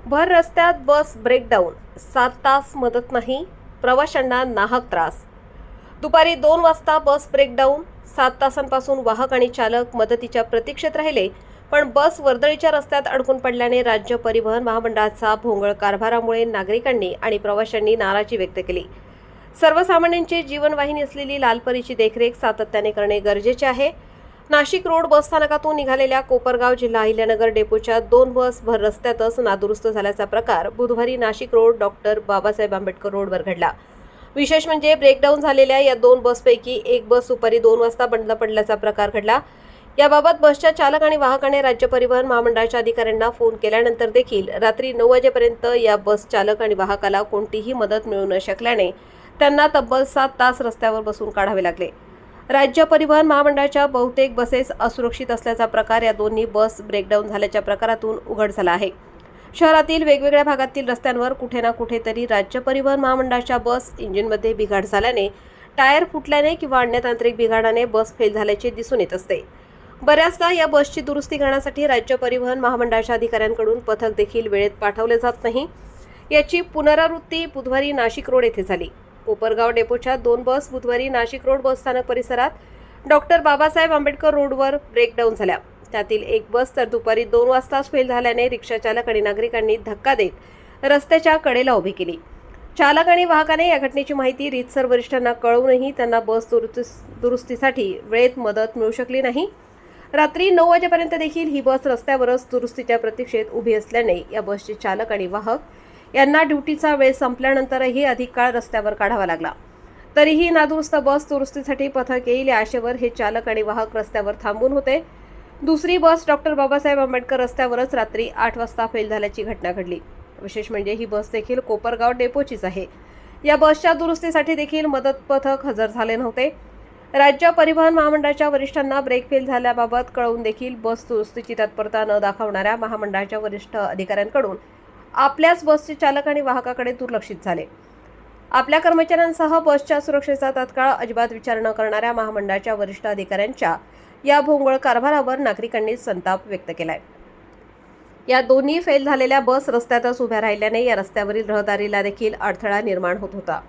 भर रस्त्यात बस ब्रेकडाऊन, 7 तास मदत नाही, प्रवाशांना नाहक त्रास। दुपारी 2 वाजता बस ब्रेकडाऊन, 7 तासांपासून वाहक आणि चालक मदतीच्या प्रतीक्षेत राहिले, पण बस वर्दळीच्या रस्त्यात अडकून पडल्याने राज्य परिवहन महामंडळाचा भोंगळ कारभारामुळे नागरिकांनी आणि प्रवाशांनी नाराजी व्यक्त केली। सर्वसामान्यांची जीवनवाहिनी असलेली लालपरीची देखरेख सातत्याने करणे गरजेचे आहे। नाशिक रोड बसस्थानकातून निघालेल्या कोपरगाव जिल्हा अहिल्यानगर डेपोच्या 2 बस भर रस्त्यातच नादुरुस्त झाल्याचा प्रकार बुधवारी नाशिक रोड डॉक्टर बाबासाहेब आंबेडकर रोडवर घडला। विशेष म्हणजे ब्रेकडाऊन झालेल्या या 2 बसपैकी एक बस दुपारी 2 वाजता बंद पडल्याचा प्रकार घडला। याबाबत बसच्या चालक आणि वाहकाने राज्य परिवहन महामंडळाच्या अधिकाऱ्यांना फोन केल्यानंतर देखील रात्री 9 वाजेपर्यंत या बस चालक आणि वाहकाला कोणतीही मदत मिळू न शकल्याने त्यांना तब्बल 7 तास रस्त्यावर बसून काढावे लागले। राज्य परिवहन महामंडळाच्या बहुतेक बसेस असुरक्षित असल्याचा प्रकार या दोन्ही बस ब्रेकडाऊन झाल्याच्या प्रकारातून उघड झाला आहे। शहरातील वेगवेगळ्या भागातील रस्त्यांवर कुठे ना कुठेतरी राज्य परिवहन महामंडळाच्या बस इंजिनमध्ये बिघाड झाल्याने, टायर फुटल्याने किंवा अन्य तांत्रिक बिघाडाने बस फेल झाल्याचे दिसून येत असते। बऱ्याचदा या बसची दुरुस्ती करण्यासाठी राज्य परिवहन महामंडळाच्या अधिकाऱ्यांकडून पथक देखील वेळेत पाठवले जात नाही। याची पुनरावृत्ती बुधवारी नाशिक रोड येथे झाली। कोपरगाव डेपोच्या 2 बस बुधवारी नाशिक रोड बसस्थानक परिसरात डॉक्टर बाबासाहेब आंबेडकर रोडवर ब्रेकडाऊन झाल्या। त्यातील एक बस तर दुपारी 2 वाजताच फेल झाल्याने रिक्षा चालक आणि नागरिकांनी धक्का देत रस्त्याच्या कडेला उभी केली। चालक आणि वाहकाने या घटनेची माहिती रीतसर वरिष्ठांना कळवूनही त्यांना बस दुरुस्तीसाठी वेळेत मदत मिळू शकली नाही। रात्री 9 वाजेपर्यंत देखील ही बस रस्त्यावरच दुरुस्तीच्या प्रतीक्षेत उभी असल्याने या बसचे चालक आणि वाहक यांना ड्युटीचा वेळ संपल्यानंतरही अधिक काळ रस्त्यावर काढावा लागला। तरीही नादुरुस्त बस दुरुस्तीसाठी पथक येईल या आशेवर हे चालक आणि वाहक रस्त्यावर थांबून होते। दुसरी बस डॉक्टर बाबासाहेब आंबेडकर रस्त्यावरच रात्री 8 वाजता फेल झाल्याची घटना घडली। विशेष म्हणजे ही बस देखील कोपरगाव डेपोचीच आहे। या बसच्या दुरुस्तीसाठी देखील मदत पथक हजर झाले नव्हते। राज्य परिवहन महामंडळाच्या वरिष्ठांना ब्रेक फेल झाल्याबाबत कळवून देखील बस दुरुस्तीची तत्परता न दाखवणाऱ्या महामंडळाच्या वरिष्ठ अधिकाऱ्यांकडून आपल्याच बसचे चालक आणि वाहकाकडे दुर्लक्षित झाले। आपल्या कर्मचाऱ्यांसह बसच्या सुरक्षेचा तत्काळ अजिबात विचार न करणाऱ्या महामंडळाच्या वरिष्ठ अधिकाऱ्यांच्या या भोंगळ कारभारावर नागरिकांनी संताप व्यक्त केलाय। या दोन्ही फेल झालेल्या बस रस्त्यातच उभ्या राहिल्याने या रस्त्यावरील रहदारीला देखील अडथळा निर्माण होत होता।